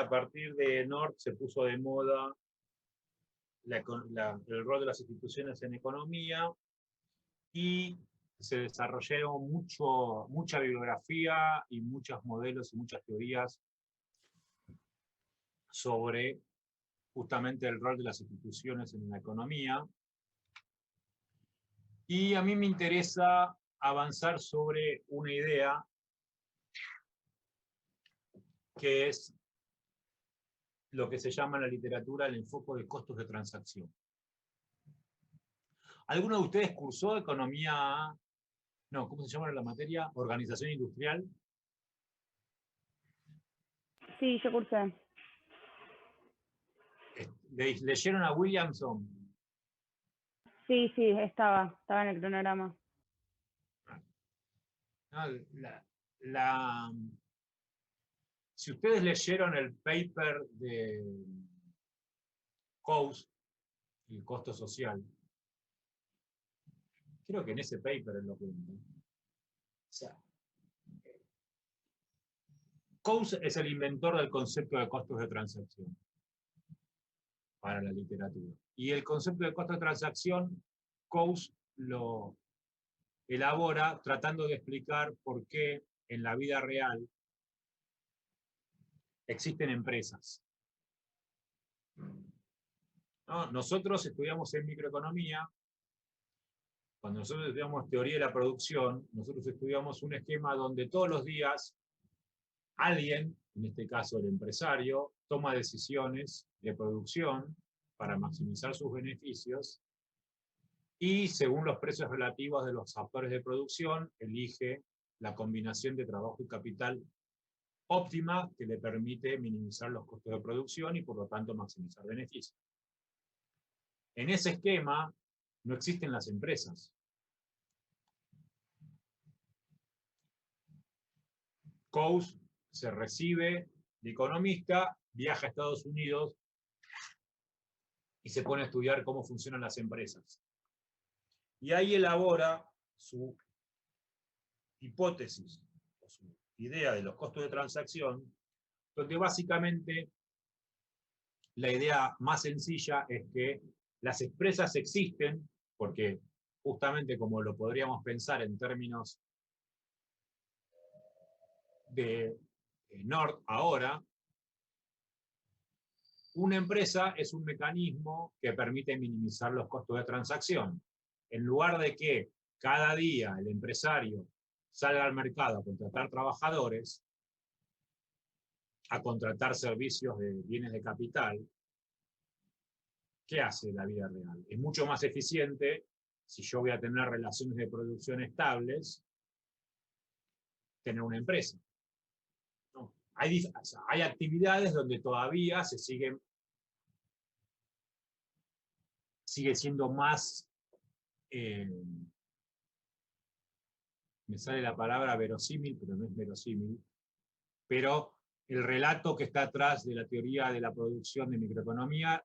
a partir de North se puso de moda el rol de las instituciones en economía y se desarrollaron mucha bibliografía y muchos modelos y muchas teorías sobre justamente el rol de las instituciones en la economía. Y a mí me interesa avanzar sobre una idea que es lo que se llama en la literatura el enfoque de costos de transacción. ¿Alguno de ustedes cursó economía, no, ¿cómo se llama la materia? Organización industrial. Sí, yo cursé. ¿Leyeron a Williamson? Sí, estaba en el cronograma. No, si ustedes leyeron el paper de Coase, el costo social, creo que en ese paper él lo cuenta. O sea, Coase es el inventor del concepto de costos de transacción para la literatura. Y el concepto de costo de transacción, Coase lo elabora tratando de explicar por qué en la vida real existen empresas. ¿No? Nosotros estudiamos en microeconomía. Cuando nosotros estudiamos teoría de la producción, nosotros estudiamos un esquema donde todos los días alguien, en este caso el empresario, toma decisiones de producción para maximizar sus beneficios y según los precios relativos de los actores de producción, elige la combinación de trabajo y capital óptima que le permite minimizar los costos de producción y por lo tanto maximizar beneficios. En ese esquema no existen las empresas. Coase se recibe de economista, viaja a Estados Unidos y se pone a estudiar cómo funcionan las empresas. Y ahí elabora su hipótesis, o su idea de los costos de transacción, donde básicamente la idea más sencilla es que las empresas existen, porque justamente como lo podríamos pensar en términos de North ahora, una empresa es un mecanismo que permite minimizar los costos de transacción. En lugar de que cada día el empresario salga al mercado a contratar trabajadores, a contratar servicios de bienes de capital, ¿qué hace la vida real? Es mucho más eficiente, si yo voy a tener relaciones de producción estables, tener una empresa. ¿No? Hay actividades donde todavía sigue siendo más, me sale la palabra verosímil, pero no es verosímil, pero el relato que está atrás de la teoría de la producción de microeconomía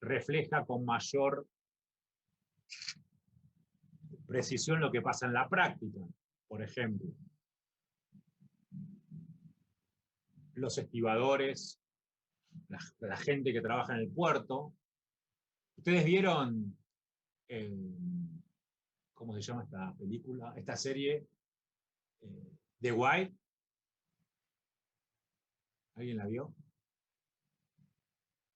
refleja con mayor precisión lo que pasa en la práctica. Por ejemplo, los estibadores, la gente que trabaja en el puerto. ¿Ustedes vieron, cómo se llama esta película, esta serie, The Wire? ¿Alguien la vio?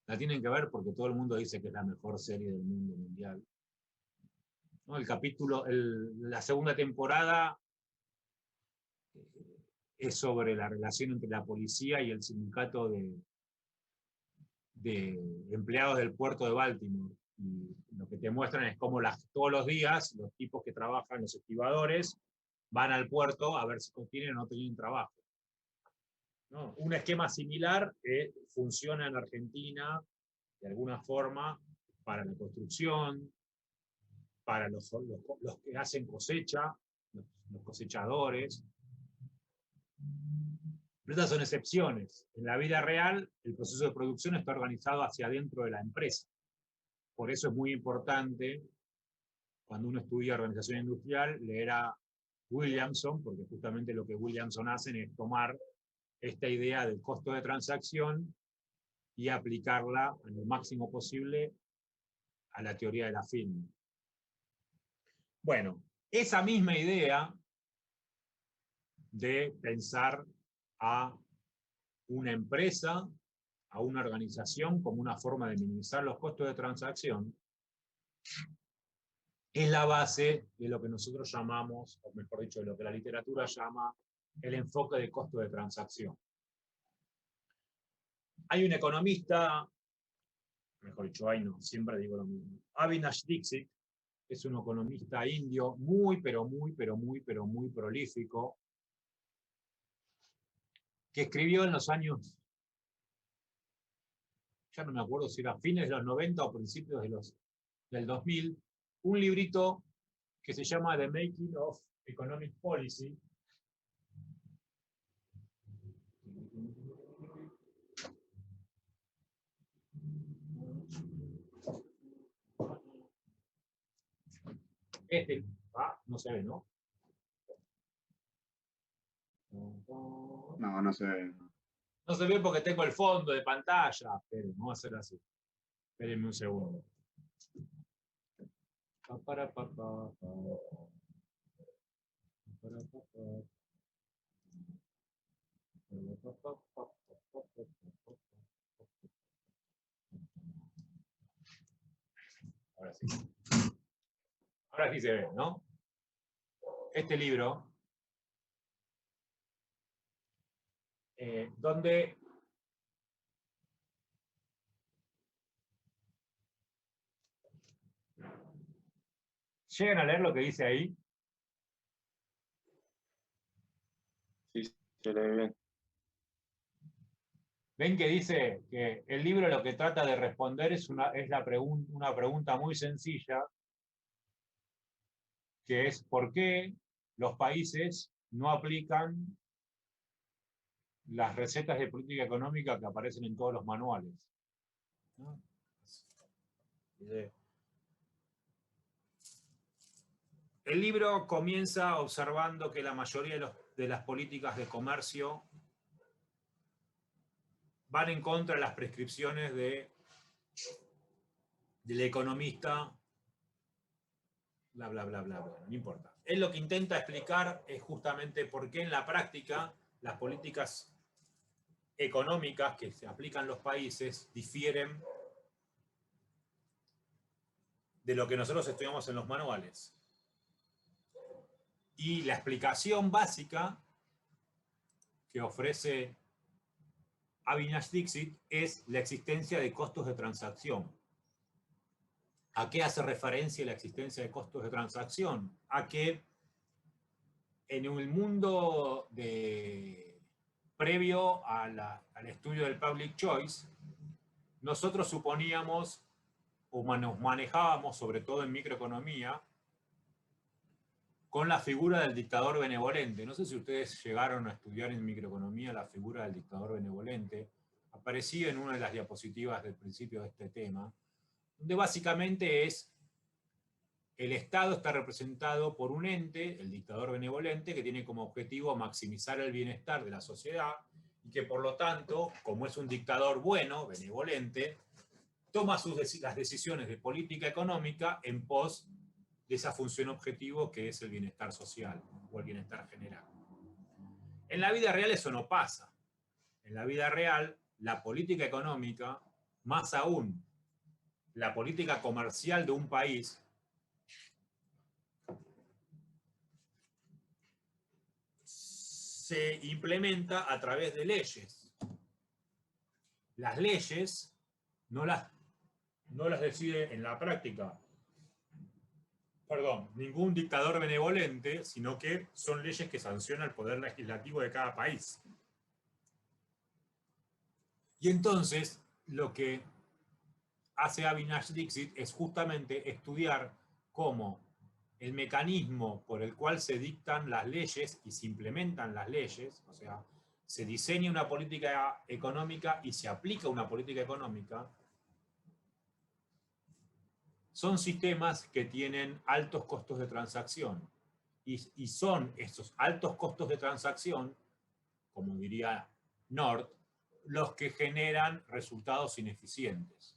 La tienen que ver porque todo el mundo dice que es la mejor serie del mundo mundial. ¿No? El capítulo, la segunda temporada es sobre la relación entre la policía y el sindicato de empleados del puerto de Baltimore. Y lo que te muestran es cómo todos los días los tipos que trabajan, los estibadores, van al puerto a ver si tienen o no tienen trabajo. ¿No? Un esquema similar funciona en Argentina, de alguna forma, para la construcción, para los que hacen cosecha, los cosechadores. Pero estas son excepciones. En la vida real, el proceso de producción está organizado hacia adentro de la empresa. Por eso es muy importante, cuando uno estudia organización industrial, leer a Williamson, porque justamente lo que Williamson hace es tomar esta idea del costo de transacción y aplicarla en lo máximo posible a la teoría de la firma. Bueno, esa misma idea de pensar a una empresa, a una organización como una forma de minimizar los costos de transacción, es la base de lo que nosotros llamamos, o mejor dicho, de lo que la literatura llama el enfoque de costo de transacción. Hay un economista, mejor dicho, siempre digo lo mismo, Avinash Dixit, es un economista indio muy prolífico, que escribió en los años, ya no me acuerdo si era fines de los 90 o principios del 2000, un librito que se llama The Making of Economic Policy. No se ve, ¿no? No, no se ve. No se ve porque tengo el fondo de pantalla. Esperen, vamos a hacer así. Espérenme un segundo. Ahora sí. Ahora sí se ve, ¿no? Este libro, donde ¿llegan a leer lo que dice ahí? Sí, se le ve bien. Ven que dice que el libro lo que trata de responder es una pregunta muy sencilla, que es ¿por qué los países no aplican las recetas de política económica que aparecen en todos los manuales? ¿No? El libro comienza observando que la mayoría de las políticas de comercio van en contra de las prescripciones del economista, bla, bla, bla, bla, bla, no importa. Él lo que intenta explicar es justamente por qué en la práctica las políticas económicas que se aplican en los países difieren de lo que nosotros estudiamos en los manuales. Y la explicación básica que ofrece Avinash Dixit es la existencia de costos de transacción. ¿A qué hace referencia la existencia de costos de transacción? A que en el mundo previo al estudio del public choice, nosotros suponíamos o nos manejábamos, sobre todo en microeconomía, con la figura del dictador benevolente. No sé si ustedes llegaron a estudiar en microeconomía la figura del dictador benevolente. Aparecía en una de las diapositivas del principio de este tema, donde básicamente el Estado está representado por un ente, el dictador benevolente, que tiene como objetivo maximizar el bienestar de la sociedad y que por lo tanto, como es un dictador bueno, benevolente, toma las decisiones de política económica en pos de esa función objetivo que es el bienestar social o el bienestar general. En la vida real eso no pasa. En la vida real, la política económica, más aún la política comercial de un país, se implementa a través de leyes. Las leyes no las decide en la práctica, ningún dictador benevolente, sino que son leyes que sanciona el poder legislativo de cada país. Y entonces, lo que hace Avinash Dixit es justamente estudiar cómo el mecanismo por el cual se dictan las leyes y se implementan las leyes, o sea, se diseña una política económica y se aplica una política económica, son sistemas que tienen altos costos de transacción. Y son esos altos costos de transacción, como diría Nord los que generan resultados ineficientes.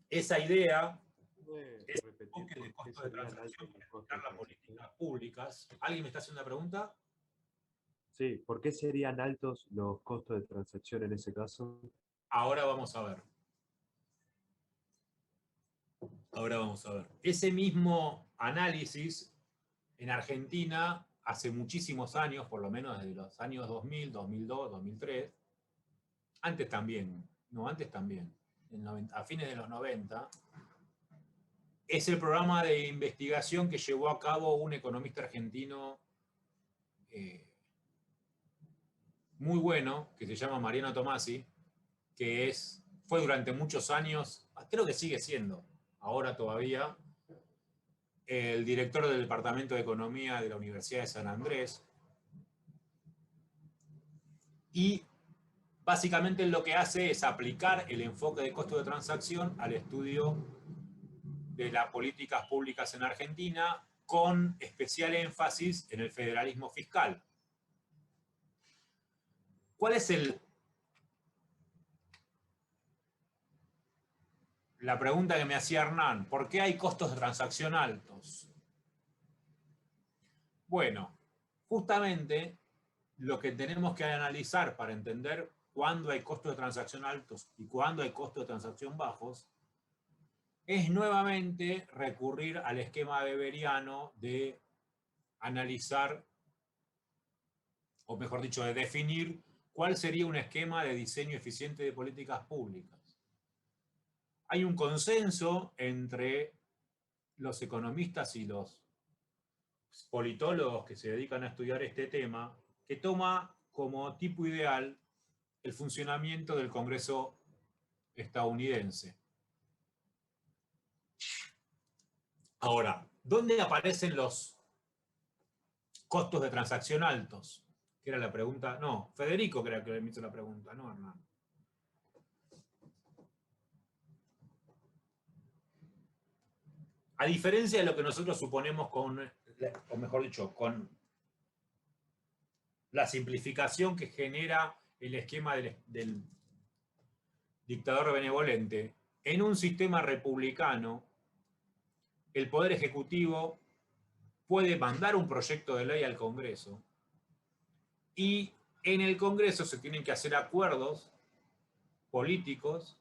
Esa idea es el enfoque de costo de transacción para aplicar las políticas públicas. ¿Alguien me está haciendo una pregunta? Sí, ¿por qué serían altos los costos de transacción en ese caso? Ahora vamos a ver. Ahora vamos a ver. Ese mismo análisis en Argentina hace muchísimos años, por lo menos desde los años 2000, 2002, 2003, antes también, a fines de los 90, es el programa de investigación que llevó a cabo un economista argentino muy bueno, que se llama Mariano Tomasi, que fue durante muchos años, creo que sigue siendo, ahora todavía, el director del Departamento de Economía de la Universidad de San Andrés. Y básicamente lo que hace es aplicar el enfoque de costo de transacción al estudio de las políticas públicas en Argentina, con especial énfasis en el federalismo fiscal. ¿Cuál es la pregunta que me hacía Hernán? ¿Por qué hay costos de transacción altos? Bueno, justamente lo que tenemos que analizar para entender cuándo hay costos de transacción altos y cuándo hay costos de transacción bajos es nuevamente recurrir al esquema weberiano de analizar, o mejor dicho, de definir cuál sería un esquema de diseño eficiente de políticas públicas. Hay un consenso entre los economistas y los politólogos que se dedican a estudiar este tema, que toma como tipo ideal el funcionamiento del Congreso estadounidense. Ahora, ¿dónde aparecen los costos de transacción altos? Que era la pregunta. No, Federico creo que me hizo la pregunta, no, Hernán. A diferencia de lo que nosotros suponemos o mejor dicho, con la simplificación que genera el esquema del dictador benevolente, en un sistema republicano, el Poder Ejecutivo puede mandar un proyecto de ley al Congreso y en el Congreso se tienen que hacer acuerdos políticos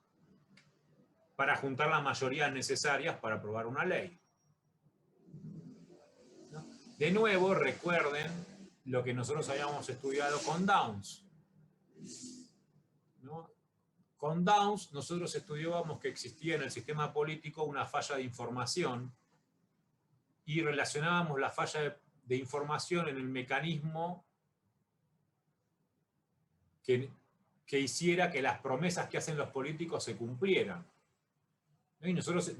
para juntar las mayorías necesarias para aprobar una ley. De nuevo, recuerden lo que nosotros habíamos estudiado con Downs. ¿No? Con Downs nosotros estudiábamos que existía en el sistema político una falla de información y relacionábamos la falla de información en el mecanismo que hiciera que las promesas que hacen los políticos se cumplieran. Y nosotros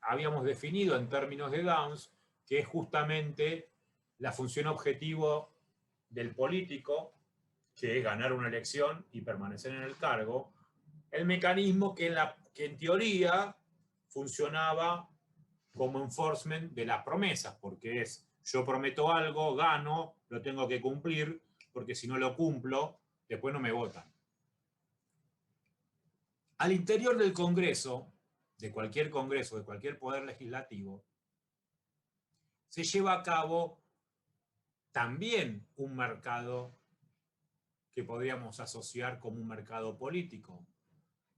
habíamos definido en términos de Downs que es justamente la función objetivo del político, que es ganar una elección y permanecer en el cargo, el mecanismo que en teoría funcionaba como enforcement de las promesas, porque es, yo prometo algo, gano, lo tengo que cumplir, porque si no lo cumplo, después no me votan. Al interior del Congreso, de cualquier Congreso, de cualquier poder legislativo, se lleva a cabo también un mercado que podríamos asociar como un mercado político,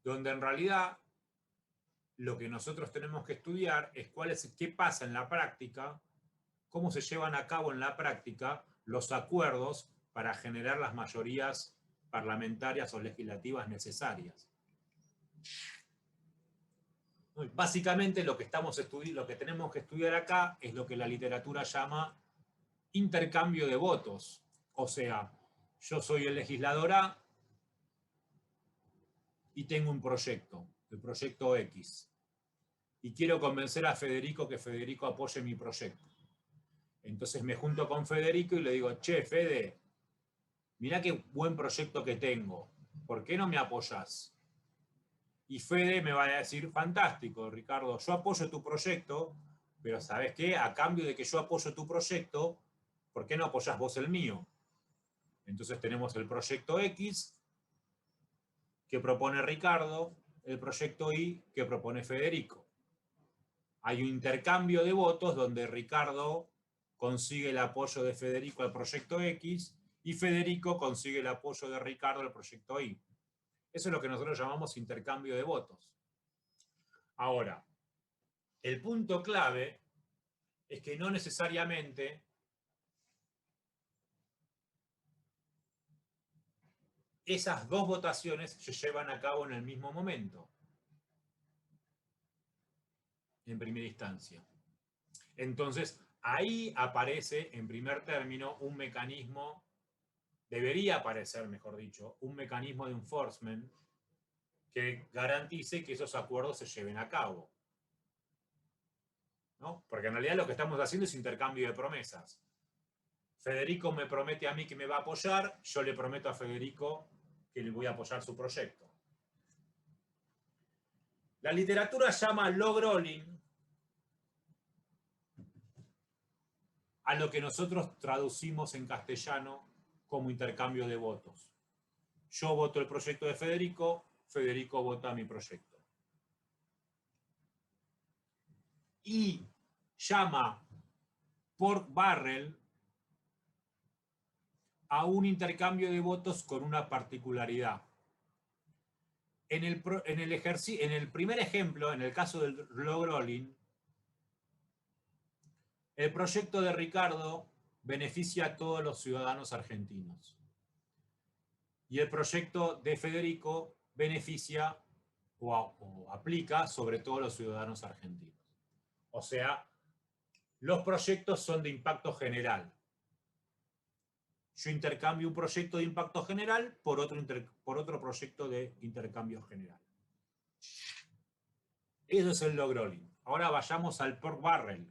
donde en realidad lo que nosotros tenemos que estudiar es qué pasa en la práctica, cómo se llevan a cabo en la práctica los acuerdos para generar las mayorías parlamentarias o legislativas necesarias. Básicamente lo que tenemos que estudiar acá es lo que la literatura llama intercambio de votos. O sea, yo soy el legislador A y tengo un proyecto, el proyecto X. Y quiero convencer a Federico que Federico apoye mi proyecto. Entonces me junto con Federico y le digo, che, Fede, mirá qué buen proyecto que tengo. ¿Por qué no me apoyás? Y Fede me va a decir, fantástico, Ricardo, yo apoyo tu proyecto, pero ¿sabes qué? A cambio de que yo apoyo tu proyecto, ¿por qué no apoyás vos el mío? Entonces tenemos el proyecto X que propone Ricardo, el proyecto Y que propone Federico. Hay un intercambio de votos donde Ricardo consigue el apoyo de Federico al proyecto X y Federico consigue el apoyo de Ricardo al proyecto Y. Eso es lo que nosotros llamamos intercambio de votos. Ahora, el punto clave es que no necesariamente esas dos votaciones se llevan a cabo en el mismo momento, en primera instancia. Entonces, ahí aparece, en primer término, un mecanismo, debería aparecer, mejor dicho, un mecanismo de enforcement que garantice que esos acuerdos se lleven a cabo, ¿no? Porque en realidad lo que estamos haciendo es intercambio de promesas. Federico me promete a mí que me va a apoyar, yo le prometo a Federico que le voy a apoyar su proyecto. La literatura llama log rolling a lo que nosotros traducimos en castellano como intercambio de votos. Yo voto el proyecto de Federico, Federico vota mi proyecto. Y llama pork barrel a un intercambio de votos con una particularidad. En el primer ejemplo, en el caso del log rolling, el proyecto de Ricardo beneficia a todos los ciudadanos argentinos. Y el proyecto de Federico beneficia o aplica sobre todo a los ciudadanos argentinos. O sea, los proyectos son de impacto general. Yo intercambio un proyecto de impacto general por otro proyecto de intercambio general. Eso es el log rolling. Ahora vayamos al pork barrel.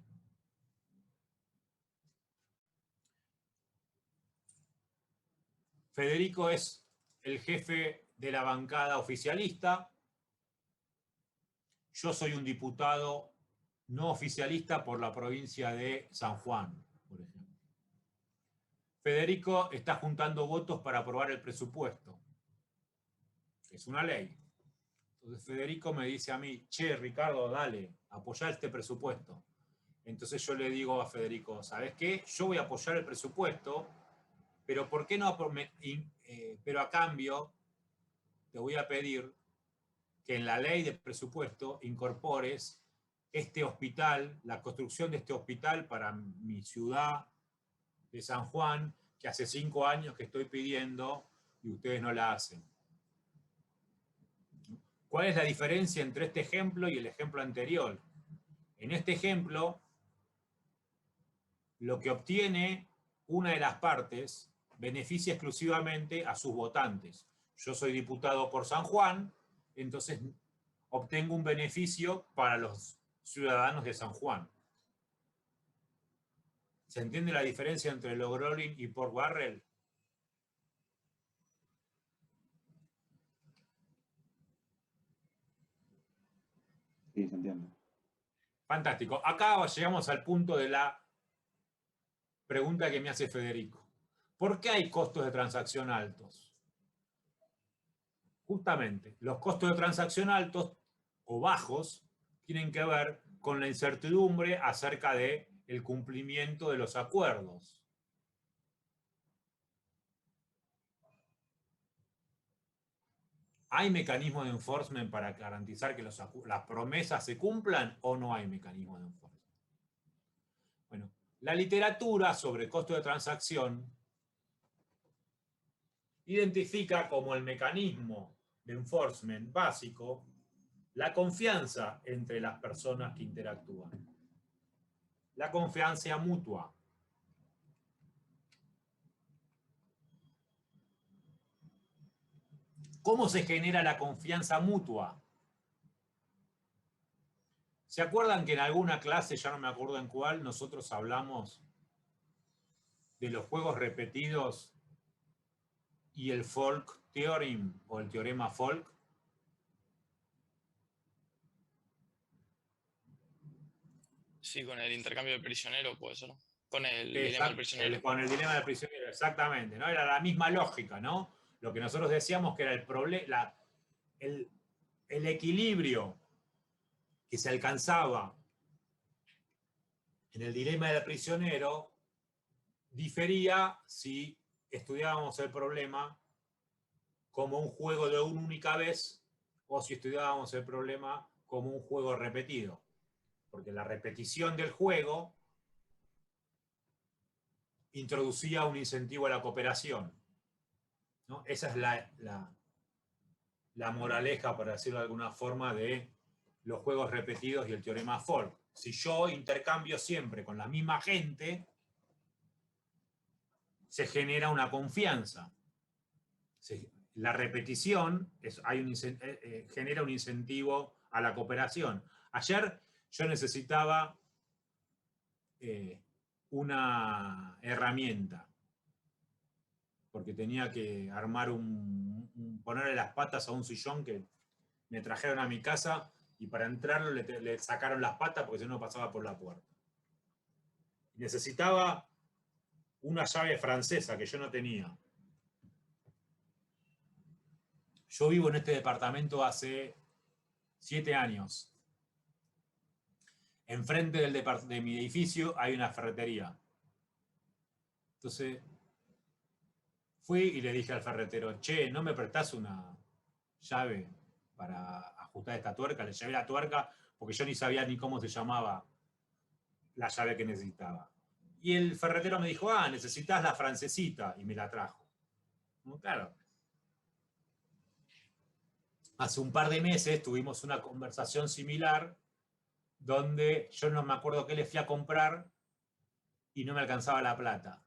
Federico es el jefe de la bancada oficialista. Yo soy un diputado no oficialista por la provincia de San Juan, por ejemplo. Federico está juntando votos para aprobar el presupuesto. Es una ley. Entonces Federico me dice a mí, che, Ricardo, dale, apoyá este presupuesto. Entonces yo le digo a Federico, ¿sabes qué? Yo voy a apoyar el presupuesto, pero ¿por qué no? Pero a cambio te voy a pedir que en la ley de presupuesto incorpores este hospital, la construcción de este hospital para mi ciudad de San Juan, que hace 5 años que estoy pidiendo y ustedes no la hacen. ¿Cuál es la diferencia entre este ejemplo y el ejemplo anterior? En este ejemplo, lo que obtiene una de las partes beneficia exclusivamente a sus votantes. Yo soy diputado por San Juan, entonces obtengo un beneficio para los ciudadanos de San Juan. ¿Se entiende la diferencia entre log rolling y pork barrel? Sí, se entiende. Fantástico. Acá llegamos al punto de la pregunta que me hace Federico. ¿Por qué hay costos de transacción altos? Justamente, los costos de transacción altos o bajos tienen que ver con la incertidumbre acerca del cumplimiento de los acuerdos. ¿Hay mecanismos de enforcement para garantizar que las promesas se cumplan o no hay mecanismo de enforcement? Bueno, la literatura sobre costo de transacción identifica como el mecanismo de enforcement básico la confianza entre las personas que interactúan. La confianza mutua. ¿Cómo se genera la confianza mutua? ¿Se acuerdan que en alguna clase, ya no me acuerdo en cuál, nosotros hablamos de los juegos repetidos y el Folk Theorem o el teorema Folk? Sí, con el intercambio de prisionero puede ser. Con el dilema del prisionero. Con el dilema del prisionero, exactamente, ¿no? Era la misma lógica, ¿no? Lo que nosotros decíamos que era el equilibrio que se alcanzaba en el dilema del prisionero difería si estudiábamos el problema como un juego de una única vez o si estudiábamos el problema como un juego repetido. Porque la repetición del juego introducía un incentivo a la cooperación, ¿no? Esa es la moraleja, para decirlo de alguna forma, de los juegos repetidos y el teorema Folk. Si yo intercambio siempre con la misma gente, se genera una confianza. La repetición genera un incentivo a la cooperación. Ayer yo necesitaba una herramienta, porque tenía que armar ponerle las patas a un sillón que me trajeron a mi casa y para entrarlo le sacaron las patas porque si no pasaba por la puerta. Necesitaba una llave francesa que yo no tenía. Yo vivo en este departamento hace 7 años. Enfrente de mi edificio hay una ferretería. Entonces, fui y le dije al ferretero, che, ¿no me prestás una llave para ajustar esta tuerca? Le llevé la tuerca porque yo ni sabía ni cómo se llamaba la llave que necesitaba. Y el ferretero me dijo, necesitas la francesita, y me la trajo. Claro. Hace un par de meses tuvimos una conversación similar donde yo no me acuerdo qué le fui a comprar y no me alcanzaba la plata.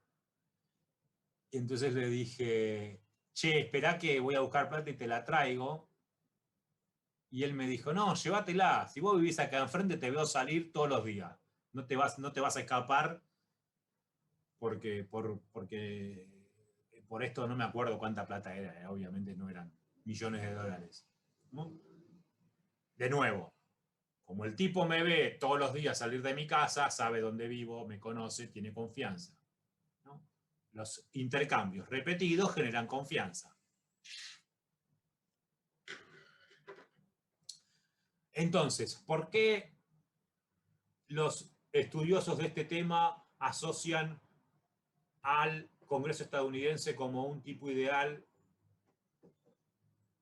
Y entonces le dije, che, esperá que voy a buscar plata y te la traigo. Y él me dijo, no, llévatela. Si vos vivís acá enfrente te veo salir todos los días. No te vas a escapar porque por esto no me acuerdo cuánta plata era. Obviamente no eran millones de dólares. ¿No? De nuevo, como el tipo me ve todos los días salir de mi casa, sabe dónde vivo, me conoce, tiene confianza. ¿No? Los intercambios repetidos generan confianza. Entonces, ¿por qué los estudiosos de este tema asocian al Congreso estadounidense como un tipo ideal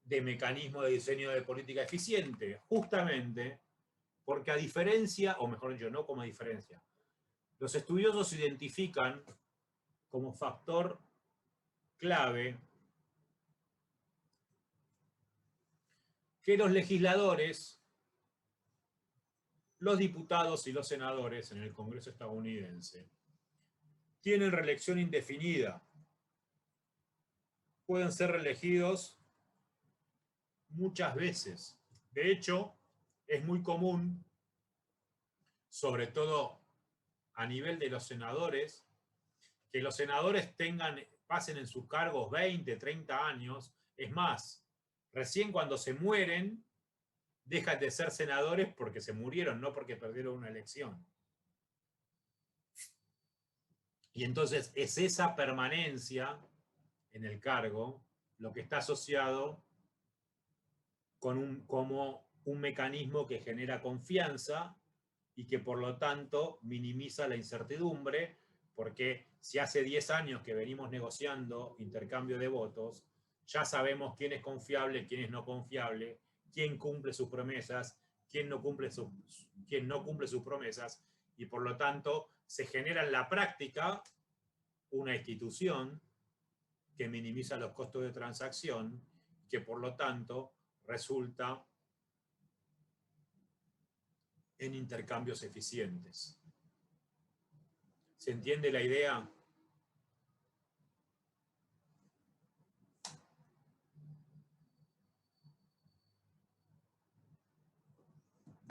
de mecanismo de diseño de política eficiente? Justamente porque a diferencia, o mejor dicho, no como a diferencia, los estudiosos identifican como factor clave que los legisladores, los diputados y los senadores en el Congreso estadounidense tienen reelección indefinida. Pueden ser reelegidos muchas veces. De hecho, es muy común, sobre todo a nivel de los senadores, que los senadores pasen en sus cargos 20, 30 años. Es más, recién cuando se mueren, dejan de ser senadores porque se murieron, no porque perdieron una elección. Y entonces es esa permanencia en el cargo lo que está asociado como un mecanismo que genera confianza y que por lo tanto minimiza la incertidumbre, porque si hace 10 años que venimos negociando intercambio de votos, ya sabemos quién es confiable, quién es no confiable, quién cumple sus promesas, quién no cumple sus promesas, y por lo tanto se genera en la práctica una institución que minimiza los costos de transacción, que por lo tanto resulta en intercambios eficientes. ¿Se entiende la idea?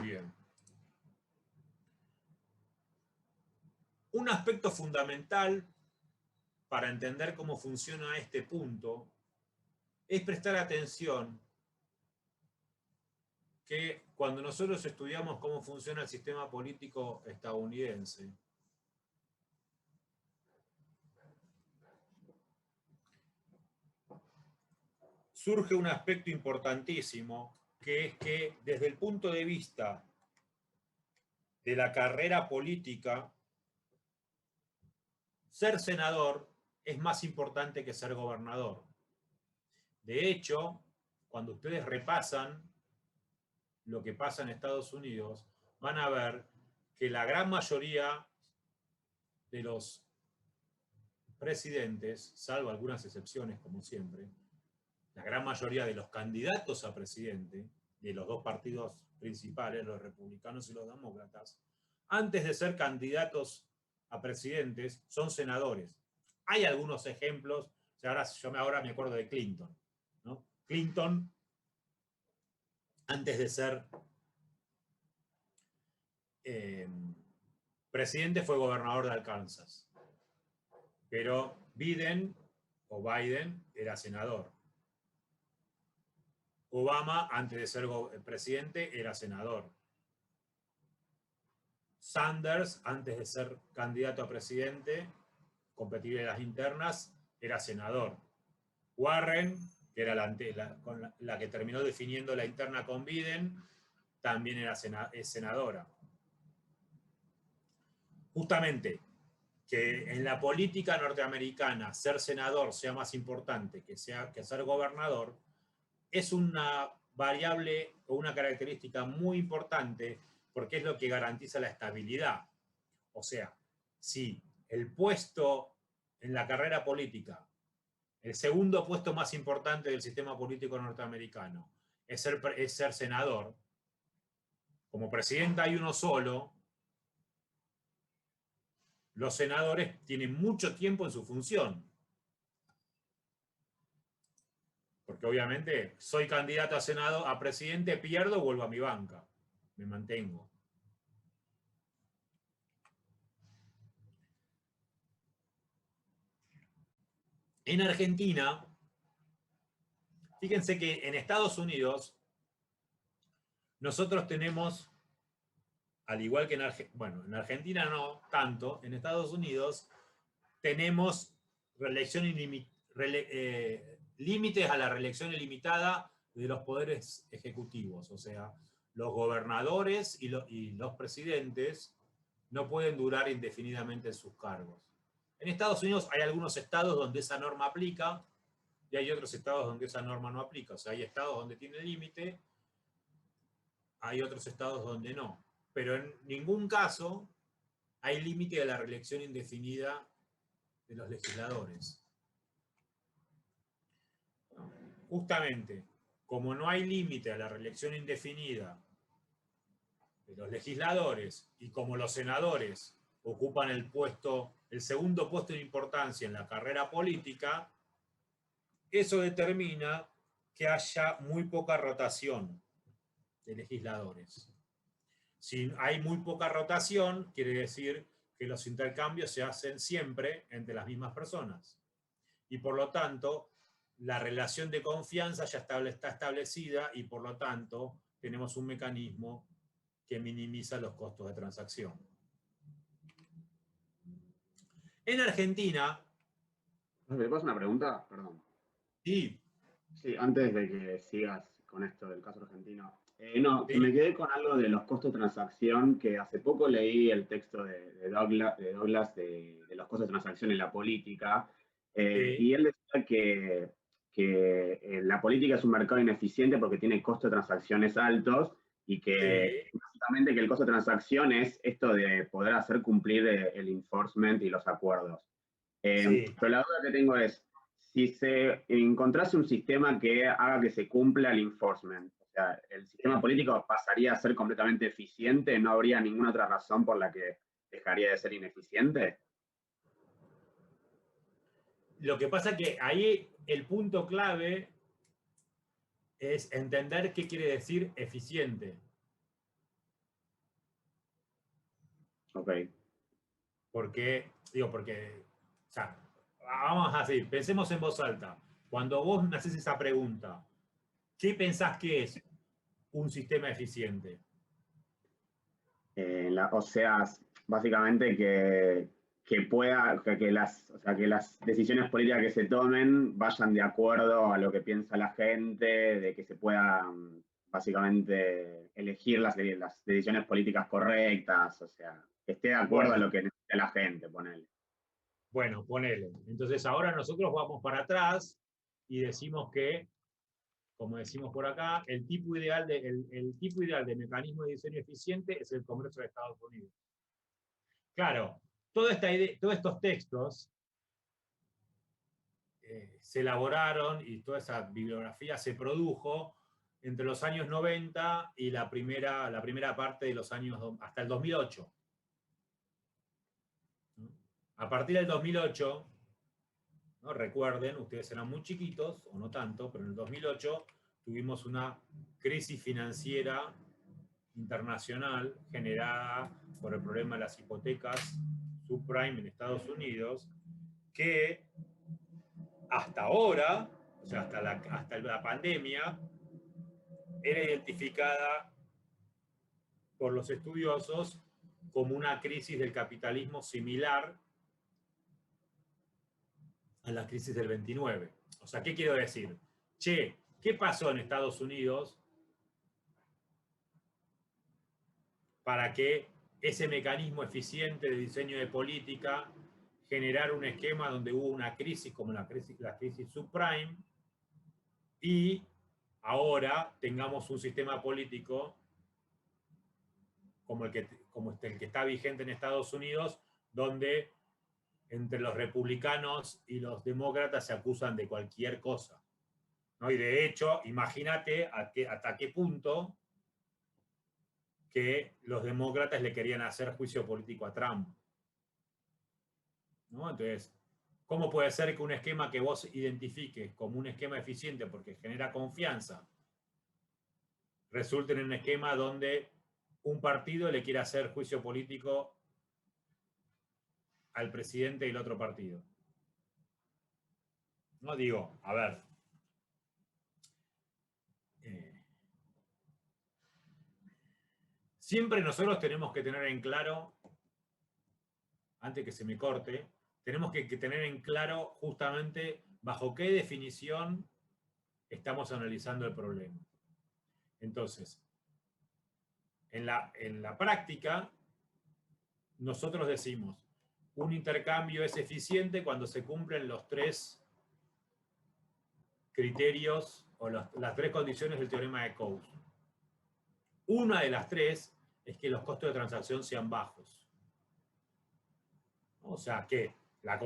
Bien. Un aspecto fundamental para entender cómo funciona este punto es prestar atención que cuando nosotros estudiamos cómo funciona el sistema político estadounidense, surge un aspecto importantísimo, que es que desde el punto de vista de la carrera política, ser senador es más importante que ser gobernador. De hecho, cuando ustedes repasan lo que pasa en Estados Unidos, van a ver que la gran mayoría de los presidentes, salvo algunas excepciones como siempre, la gran mayoría de los candidatos a presidente de los dos partidos principales, los republicanos y los demócratas, antes de ser candidatos a presidentes, son senadores. Hay algunos ejemplos, o sea, ahora me acuerdo de Clinton, ¿no? Clinton, antes de ser presidente, fue gobernador de Arkansas. Pero Biden era senador. Obama, antes de ser presidente, era senador. Sanders, antes de ser candidato a presidente, competir en las internas, era senador. Warren, que era la que terminó definiendo la interna con Biden, también es senadora. Justamente, que en la política norteamericana ser senador sea más importante que ser gobernador, es una variable o una característica muy importante porque es lo que garantiza la estabilidad. O sea, si el puesto en la carrera política, el segundo puesto más importante del sistema político norteamericano, es ser senador, como presidente hay uno solo, los senadores tienen mucho tiempo en su función. Porque obviamente soy candidato a senado, a presidente, pierdo, vuelvo a mi banca. Me mantengo. En Argentina, fíjense que en Estados Unidos, nosotros tenemos, al igual que en Argentina no tanto, en Estados Unidos tenemos límites a la reelección ilimitada de los poderes ejecutivos. O sea, los gobernadores y los presidentes no pueden durar indefinidamente en sus cargos. En Estados Unidos hay algunos estados donde esa norma aplica y hay otros estados donde esa norma no aplica. O sea, hay estados donde tiene límite, hay otros estados donde no. Pero en ningún caso hay límite a la reelección indefinida de los legisladores. Justamente, como no hay límite a la reelección indefinida de los legisladores y como los senadores ocupan el segundo puesto de importancia en la carrera política, eso determina que haya muy poca rotación de legisladores. Si hay muy poca rotación, quiere decir que los intercambios se hacen siempre entre las mismas personas. Y por lo tanto, la relación de confianza ya está establecida y por lo tanto tenemos un mecanismo que minimiza los costos de transacción. En Argentina... ¿Me puedes una pregunta? Perdón. Sí. Sí, antes de que sigas con esto del caso argentino. No, Sí. me quedé con algo de los costos de transacción, que hace poco leí el texto de Douglas de los costos de transacción en la política, Sí. y él decía que la política es un mercado ineficiente porque tiene costos de transacciones altos y que Sí. básicamente que el costo de transacción es esto de poder hacer cumplir el enforcement y los acuerdos. Sí. Pero la duda que tengo es, si se encontrase un sistema que haga que se cumpla el enforcement, o sea, el sistema político pasaría a ser completamente eficiente, ¿no habría ninguna otra razón por la que dejaría de ser ineficiente? Lo que pasa es que ahí el punto clave es entender qué quiere decir eficiente. Ok. Porque, o sea, vamos así, pensemos en voz alta. Cuando vos me haces esa pregunta, ¿qué pensás que es un sistema eficiente? O sea, básicamente que las decisiones políticas que se tomen vayan de acuerdo a lo que piensa la gente, de que se pueda básicamente elegir las decisiones políticas correctas, o sea, que esté de acuerdo a Bueno. lo que necesita la gente, ponele. Bueno, ponele. Entonces ahora nosotros vamos para atrás y decimos que, como decimos por acá, el tipo ideal de mecanismo de diseño eficiente es el Congreso de Estados Unidos. Claro, todos estos textos se elaboraron y toda esa bibliografía se produjo entre los años 90 y la primera parte de los años hasta el 2008. A partir del 2008, ¿no? Recuerden, ustedes eran muy chiquitos, o no tanto, pero en el 2008 tuvimos una crisis financiera internacional generada por el problema de las hipotecas subprime en Estados Unidos, que hasta ahora, o sea, hasta la pandemia, era identificada por los estudiosos como una crisis del capitalismo similar a la crisis del 29. O sea, ¿qué quiero decir? Che, ¿qué pasó en Estados Unidos para que ese mecanismo eficiente de diseño de política generara un esquema donde hubo una crisis como la crisis subprime y ahora tengamos un sistema político como el que está vigente en Estados Unidos, donde entre los republicanos y los demócratas se acusan de cualquier cosa, ¿no? Y de hecho, imagínate hasta qué punto que los demócratas le querían hacer juicio político a Trump, ¿no? Entonces, ¿cómo puede ser que un esquema que vos identifiques como un esquema eficiente porque genera confianza resulte en un esquema donde un partido le quiere hacer juicio político al presidente del otro partido? No digo, a ver, siempre nosotros tenemos que tener en claro, antes que se me corte, tenemos que tener en claro justamente bajo qué definición estamos analizando el problema. Entonces, en la práctica, nosotros decimos, un intercambio es eficiente cuando se cumplen los tres criterios o las tres condiciones del teorema de Coase. Una de las tres es que los costos de transacción sean bajos. O sea, que la